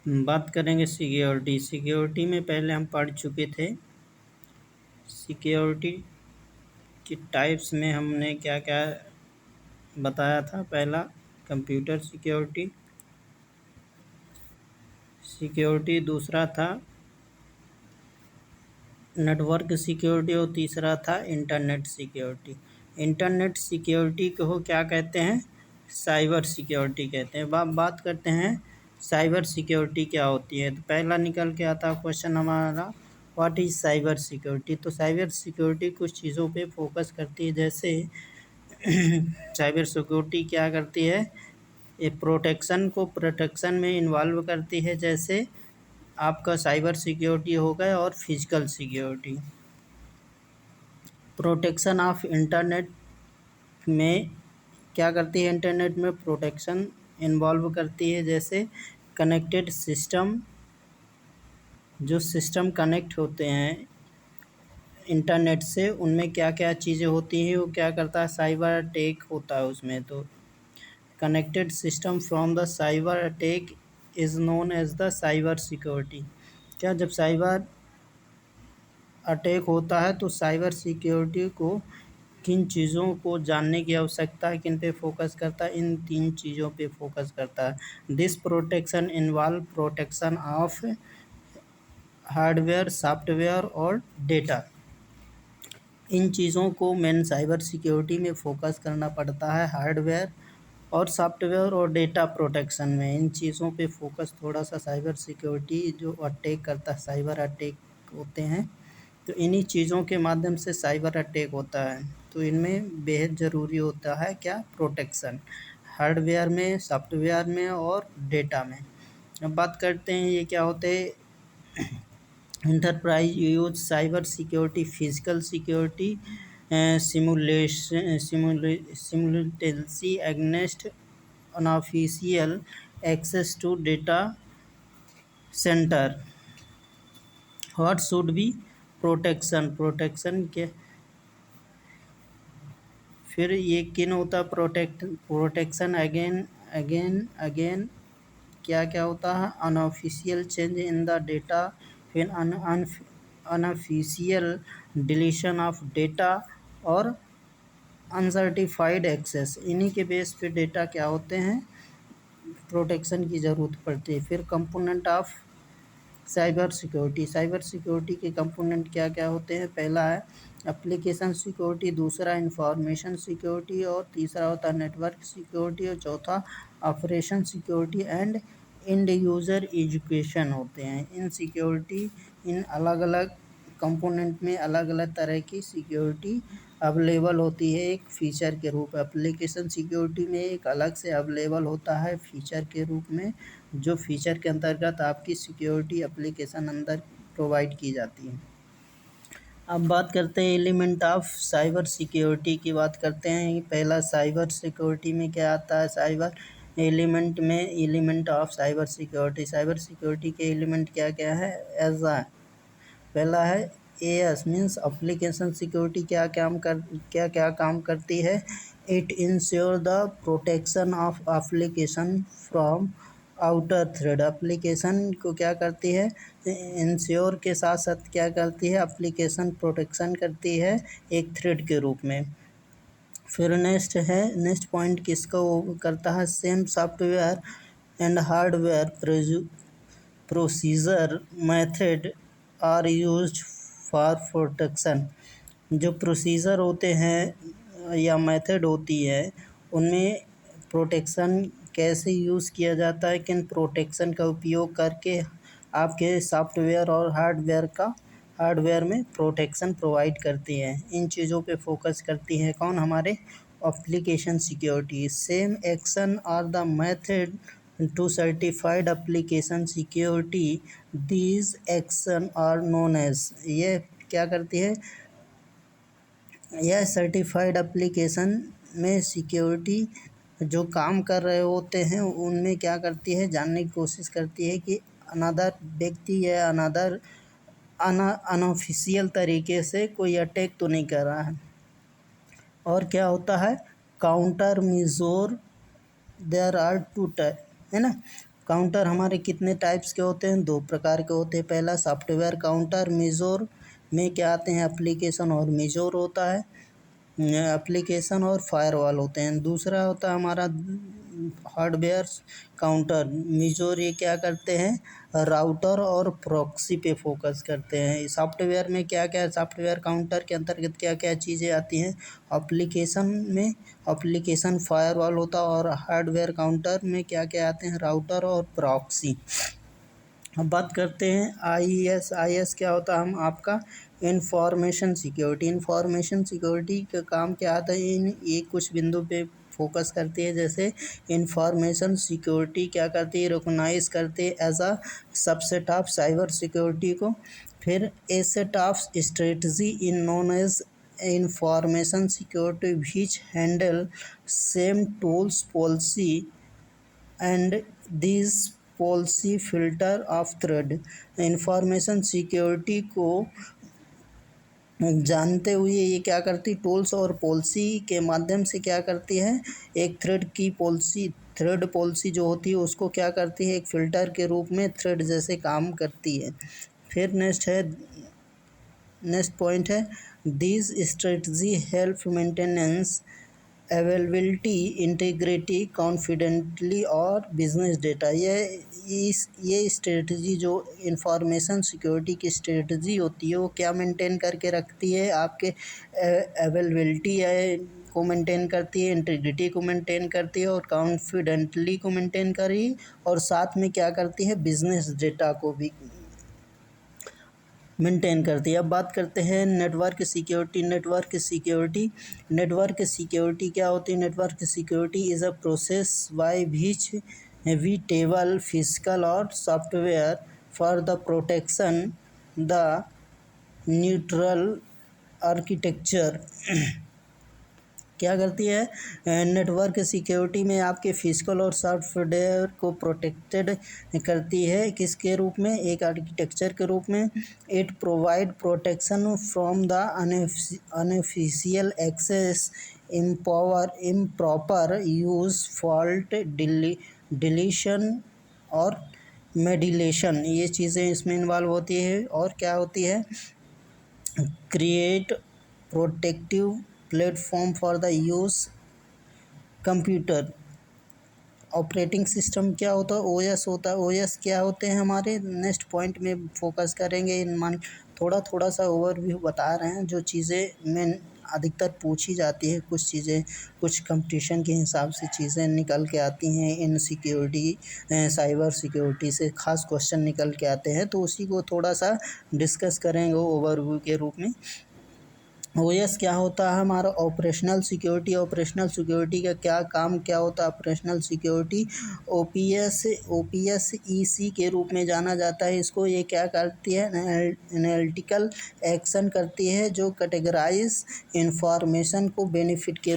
बात करेंगे security. Security में पहले हम पढ़ चुके थे। सिक्योरिटी की टाइप्स में हमने क्या क्या बताया था। पहला कंप्यूटर सिक्योरिटी, दूसरा था नेटवर्क सिक्योरिटी और तीसरा था इंटरनेट सिक्योरिटी। इंटरनेट सिक्योरिटी को क्या कहते हैं? साइबर सिक्योरिटी कहते हैं। बात करते हैं साइबर सिक्योरिटी क्या होती है। तो पहला निकल के आता क्वेश्चन हमारा, व्हाट इज साइबर सिक्योरिटी। तो साइबर सिक्योरिटी कुछ चीज़ों पे फोकस करती है। जैसे साइबर सिक्योरिटी क्या करती है? ये प्रोटेक्शन में इन्वॉल्व करती है। जैसे आपका साइबर सिक्योरिटी हो गया और physical security. Protection of internet में क्या करती है? इंटरनेट में प्रोटेक्शन इन्वॉल्व करती है। जैसे कनेक्टेड सिस्टम, जो सिस्टम कनेक्ट होते हैं इंटरनेट से, उनमें क्या क्या चीज़ें होती हैं, वो क्या करता है? साइबर अटैक होता है उसमें। तो connected system from the cyber attack is known as the cyber security. क्या जब साइबर अटैक होता है तो साइबर सिक्योरिटी को किन चीज़ों को जानने की आवश्यकता है, किन पे फोकस करता है? इन 3 चीज़ों पे फोकस करता है। This protection involve protection of hardware, software और डेटा। इन चीज़ों को मेन साइबर सिक्योरिटी में फोकस करना पड़ता है। हार्डवेयर और सॉफ्टवेयर और डेटा प्रोटेक्शन में इन चीज़ों पे फोकस थोड़ा सा साइबर सिक्योरिटी जो अटैक करता है, साइबर अटैक होते हैं, तो इन्हीं चीज़ों के माध्यम से साइबर अटैक होता है। तो इनमें बेहद ज़रूरी होता है क्या? प्रोटेक्शन, हार्डवेयर में, सॉफ्टवेयर में और डेटा में। अब बात करते हैं ये क्या होते हैं। enterprise use cyber security physical security simultaneously against unofficial access to data center. What should be protection के फिर ये किन होता? प्रोटेक्शन अगेन क्या क्या होता है? Unofficial change in the data, फिर अनऑफिशियल डिलीशन ऑफ डेटा और अनसर्टिफाइड एक्सेस। इन्हीं के बेस पे डेटा क्या होते हैं? प्रोटेक्शन की ज़रूरत पड़ती है। फिर कंपोनेंट ऑफ साइबर सिक्योरिटी के कंपोनेंट क्या क्या होते हैं? पहला है एप्लीकेशन सिक्योरिटी, दूसरा इंफॉर्मेशन सिक्योरिटी और तीसरा होता है नेटवर्क सिक्योरिटी और चौथा operation security and end user education होते हैं। इन अलग अलग कंपोनेंट में अलग अलग तरह की सिक्योरिटी अवेलेबल होती है एक फ़ीचर के रूप में। एप्लीकेशन सिक्योरिटी में एक अलग से अवेलेबल होता है फ़ीचर के रूप में, जो फ़ीचर के अंतर्गत आपकी सिक्योरिटी एप्लीकेशन अंदर प्रोवाइड की जाती है। अब बात करते हैं एलिमेंट ऑफ साइबर सिक्योरिटी की बात करते हैं। पहला साइबर सिक्योरिटी में क्या आता है? Cyber element of cyber security के एलिमेंट क्या क्या है? पहला है एएस मीन्स एप्लीकेशन सिक्योरिटी क्या क्या काम करती है? It ensure the protection of application from outer thread. Application को क्या करती है? इंश्योर के साथ साथ क्या करती है? एप्लीकेशन प्रोटेक्शन करती है एक थ्रेड के रूप में। फिर नेक्स्ट पॉइंट किसको करता है? Same software and hardware procedure method are used for protection. जो प्रोसीजर होते हैं या मेथड होती है, उनमें प्रोटेक्शन कैसे यूज़ किया जाता है, किन प्रोटेक्शन का उपयोग करके आपके सॉफ्टवेयर और हार्डवेयर में प्रोटेक्शन प्रोवाइड करती हैं। इन चीज़ों पे फोकस करती हैं कौन? हमारे application security. Same action are the method to certified application security, these action are known as. ये क्या करती है? यह सर्टिफाइड एप्लीकेशन में सिक्योरिटी जो काम कर रहे होते हैं उनमें क्या करती है? जानने की कोशिश करती है कि अनदर व्यक्ति या अनऑफिशियल तरीके से कोई अटैक तो नहीं कर रहा है। और क्या होता है? Counter measure, there are two type, है ना। काउंटर हमारे कितने टाइप्स के होते हैं? 2 प्रकार के होते हैं। पहला सॉफ्टवेयर काउंटर, मेजर में क्या आते हैं? एप्लीकेशन और मेजर होता है, एप्लीकेशन और फायरवॉल होते हैं। दूसरा होता है हमारा हार्डवेयर काउंटर, मेजर ये क्या करते हैं? राउटर और प्रॉक्सी पे फोकस करते हैं। सॉफ्टवेयर में क्या क्या, सॉफ्टवेयर काउंटर के अंतर्गत क्या क्या चीज़ें आती हैं? एप्लीकेशन में एप्लीकेशन फायरवॉल होता है, और हार्डवेयर काउंटर में क्या क्या आते हैं? राउटर और प्रॉक्सी। अब बात करते हैं आईएस क्या होता है? हम आपका इंफॉर्मेशन सिक्योरिटी। इंफॉर्मेशन सिक्योरिटी का काम क्या आता है? इन एक कुछ बिंदु पे फोकस करती है। जैसे इंफॉर्मेशन सिक्योरिटी क्या करती है? रिकॉग्नाइज करती है as a subset of cyber security को। फिर a set of strategy in known as information security which handle same tools policy and this policy filter of threat. Information security को जानते हुए ये क्या करती? टूल्स और पॉलिसी के माध्यम से क्या करती है? एक थ्रेड पॉलिसी जो होती है उसको क्या करती है? एक फ़िल्टर के रूप में थ्रेड जैसे काम करती है। फिर नेक्स्ट पॉइंट है this strategy help maintenance availability, integrity, confidently और बिजनेस डेटा। ये स्ट्रेटजी जो इंफॉर्मेशन सिक्योरिटी की स्ट्रेटजी होती है वो क्या मेंटेन करके रखती है? आपके अवेलेबिलिटी को मेंटेन करती है, इंटीग्रिटी को मेंटेन करती है और कॉन्फिडेंटली को मेंटेन करी, और साथ में क्या करती है? बिजनेस डेटा को भी मेंटेन करती है। अब बात करते हैं नेटवर्क सिक्योरिटी। नेटवर्क सिक्योरिटी क्या होती है? Network security is a process by which we table physical और software for the protection the neutral architecture. क्या करती है? नेटवर्क सिक्योरिटी में आपके फिजिकल और सॉफ्टवेयर को प्रोटेक्टेड करती है। किसके रूप में? एक आर्किटेक्चर के रूप में। It provide protection from the unofficial access, improper use, fault deletion और मेडिलेशन, ये चीज़ें इसमें इन्वॉल्व होती है। और क्या होती है? Create protective platform for the use computer. Operating system क्या होता है? ओएस होता है। ओएस क्या होते हैं हमारे? नेक्स्ट पॉइंट में फोकस करेंगे। थोड़ा सा ओवरव्यू बता रहे हैं। जो चीज़ें में अधिकतर पूछी जाती है, कुछ चीज़ें कुछ कंपटीशन के हिसाब से चीज़ें निकल के आती हैं इन सिक्योरिटी, साइबर सिक्योरिटी से खास क्वेश्चन निकल के आते हैं, तो उसी को थोड़ा सा डिस्कस करेंगे ओवरव्यू के रूप में। ओएस क्या होता है हमारा? Operational security. ऑपरेशनल सिक्योरिटी का क्या काम क्या होता है? ऑपरेशनल सिक्योरिटी ओपीएस ईसी के रूप में जाना जाता है इसको। ये क्या करती है? एनालिटिकल एक्शन करती है जो कैटेगराइज इंफॉर्मेशन को बेनिफिट के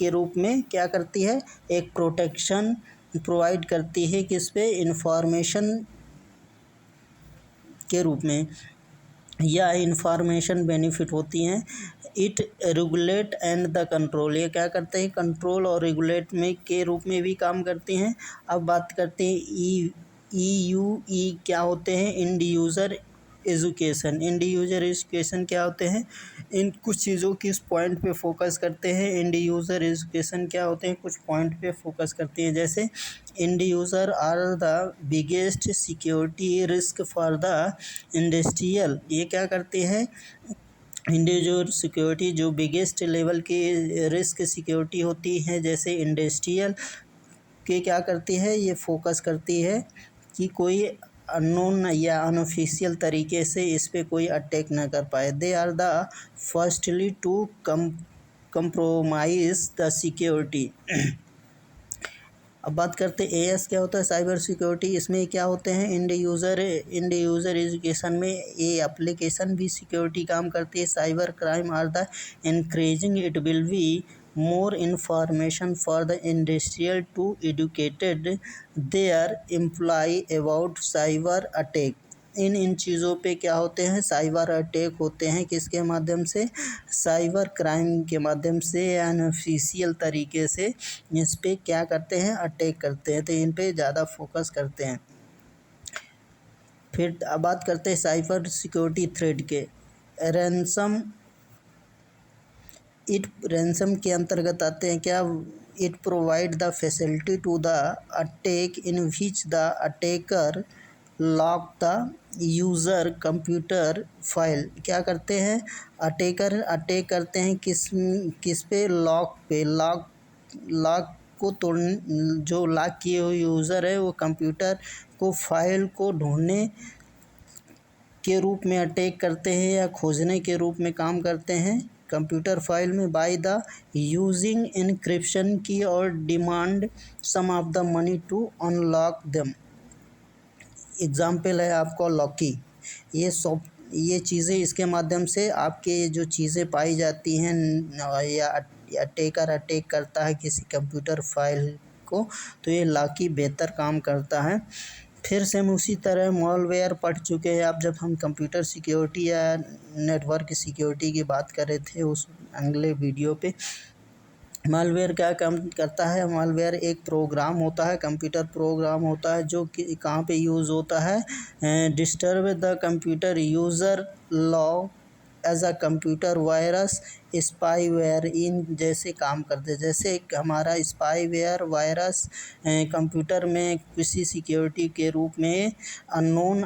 रूप में क्या करती है? एक प्रोटेक्शन प्रोवाइड करती है। किस पे? इंफॉर्मेशन के रूप में, या इंफॉर्मेशन बेनिफिट होती हैं। It regulate and the control, ये क्या करते हैं? कंट्रोल और रेगुलेट में के रूप में भी काम करती हैं। अब बात करते हैं ई क्या होते हैं? End user education. End user education क्या होते हैं? इन कुछ चीज़ों की इस पॉइंट पे फोकस करते हैं। इंड यूज़र एजुकेशन क्या होते हैं? कुछ पॉइंट पे फोकस करती हैं। जैसे end user are the biggest security risk for the industrial, ये क्या करती है? इंडिविजुअल सिक्योरिटी जो बिगेस्ट लेवल की रिस्क सिक्योरिटी होती है, जैसे इंडस्ट्रियल के क्या करती है? ये फोकस करती है कि कोई अननोन या अनऑफिशियल तरीके से इस पे कोई अटैक ना कर पाए। They are the firstly to compromise the security. अब बात करते हैं एएस क्या होता है? Cyber security. इसमें क्या होते हैं? इंड यूज़र एजुकेशन में ये एप्लीकेशन भी सिक्योरिटी काम करती है। Cyber crime are the increasing, it will be more information for the industrial to educated their employee about cyber attack. इन चीज़ों पे क्या होते हैं, साइबर अटैक होते हैं। किसके माध्यम से? साइबर क्राइम के माध्यम से या अनऑफिशियल तरीके से इस पे क्या करते हैं, अटैक करते हैं। तो इन पे ज़्यादा फोकस करते हैं। फिर अब बात करते हैं साइबर सिक्योरिटी थ्रेट के। रैंसम के अंतर्गत आते हैं क्या? It provide the facility to the attack in which the attacker lock the user computer file. क्या करते हैं? अटैकर अटैक करते हैं किस पे? लॉक पे। लॉक को तोड़ जो लॉक किए हुए यूज़र है वो कंप्यूटर को फाइल को ढूंढने के रूप में अटैक करते हैं या खोजने के रूप में काम करते हैं कंप्यूटर फाइल में, बाय द यूजिंग एन्क्रिप्शन की और demand some of the money to unlock them. Example है आपको लॉकी। ये चीज़ें इसके माध्यम से आपके जो चीज़ें पाई जाती हैं या अटैकर अटैक करता है किसी कंप्यूटर फाइल को, तो ये लॉकी बेहतर काम करता है। फिर से हम उसी तरह मॉलवेयर पढ़ चुके हैं आप, जब हम कंप्यूटर सिक्योरिटी या नेटवर्क सिक्योरिटी की बात कर रहे थे उस अगले वीडियो पे। मालवेयर क्या काम करता है? मालवेयर एक प्रोग्राम होता है, कंप्यूटर प्रोग्राम होता है जो कि कहाँ पे यूज़ होता है? Disturb the computer user log as a computer virus, spyware इन जैसे काम करते हैं। जैसे हमारा स्पाईवेयर वायरस कंप्यूटर में किसी सिक्योरिटी के रूप में अननोन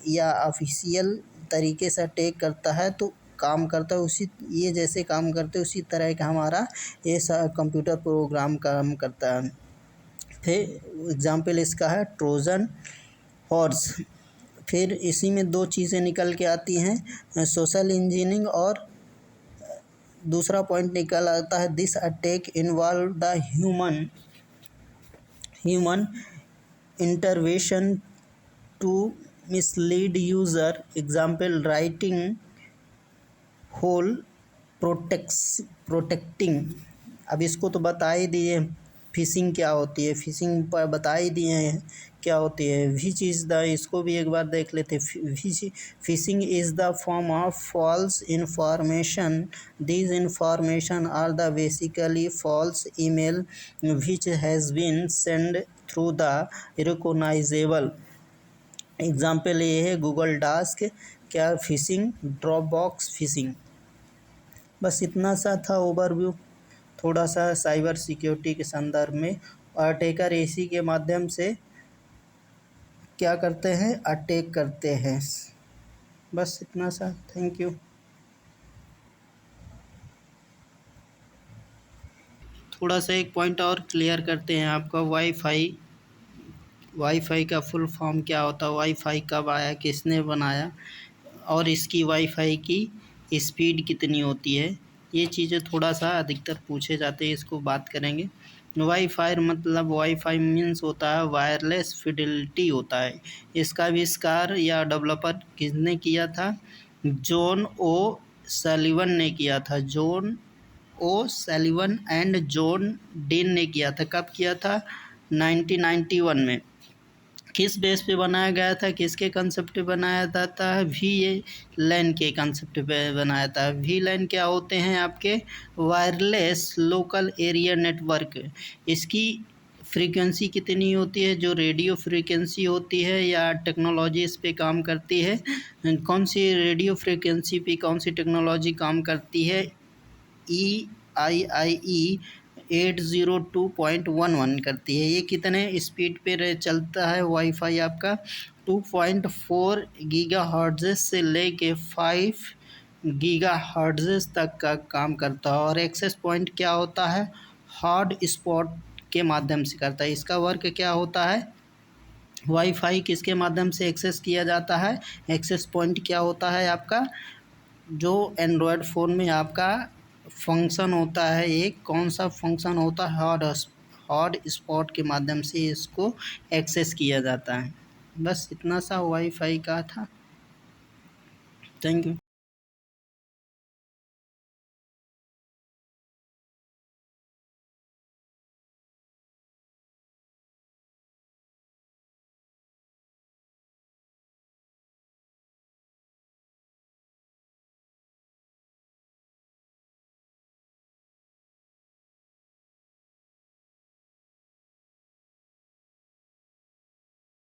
या ऑफिशियल तरीके से अटैक करता है तो काम करता है, उसी ये जैसे काम करते हैं उसी तरह का हमारा ये कंप्यूटर प्रोग्राम काम करता है। फिर एग्जाम्पल इसका है ट्रोजन हॉर्स। फिर इसी में दो चीज़ें निकल के आती हैं, सोशल इंजीनियरिंग और दूसरा पॉइंट निकल आता है this attack involve the human intervention to mislead user. Example writing whole protecting. अब इसको तो बता ही दिए फिशिंग क्या होती है, फिशिंग पर बता ही दिए हैं क्या होती है। विच इज़ द, इसको भी एक बार देख लेते। Phishing is the form of false information. This information are the basically false email which has been send through the recognizable. Example ये है गूगल डास्क क्या फिशिंग, ड्रॉपबॉक्स फिशिंग। बस इतना सा था ओवरव्यू थोड़ा सा साइबर सिक्योरिटी के संदर्भ में। अटैकर इसी के माध्यम से क्या करते हैं, अटैक करते हैं। बस इतना सा, थैंक यू। थोड़ा सा एक पॉइंट और क्लियर करते हैं आपका, वाईफाई का फुल फॉर्म क्या होता है, वाईफाई कब आया, किसने बनाया और इसकी वाईफाई की स्पीड कितनी होती है। ये चीज़ें थोड़ा सा अधिकतर पूछे जाते हैं, इसको बात करेंगे। वाईफाई मतलब वाईफाई मीन्स होता है वायरलेस फिडेलिटी होता है। इसका आविष्कार या डेवलपर किसने किया था? जॉन ओ सलिवन ने किया था। John O'Sullivan and John Dane ने किया था। कब किया था? 1991 में। किस बेस पे बनाया गया था, किसके कंसेप्ट पे बनाया जाता है? VLAN के कंसेप्ट पे बनाया था। VLAN क्या होते हैं आपके? Wireless local area network. इसकी फ्रीक्वेंसी कितनी होती है? जो रेडियो फ्रीक्वेंसी होती है या टेक्नोलॉजी इस पे काम करती है, कौन सी रेडियो फ्रीक्वेंसी पे कौन सी टेक्नोलॉजी काम करती है? EIIE 802.11 करती है। ये कितने स्पीड पे चलता है वाईफाई आपका? 2.4 गीगाहर्ट्ज़ से लेके 5 गीगाहर्ट्ज़ तक का काम करता है। और एक्सेस पॉइंट क्या होता है? हॉट स्पॉट के माध्यम से करता है। इसका वर्क क्या होता है? वाईफाई किसके माध्यम से एक्सेस किया जाता है? एक्सेस पॉइंट क्या होता है आपका? जो एंड्रॉयड फ़ोन में आपका फंक्शन होता है, एक कौन सा फंक्शन होता है? हॉट स्पॉट के माध्यम से इसको एक्सेस किया जाता है। बस इतना सा वाईफाई का था। Thank you.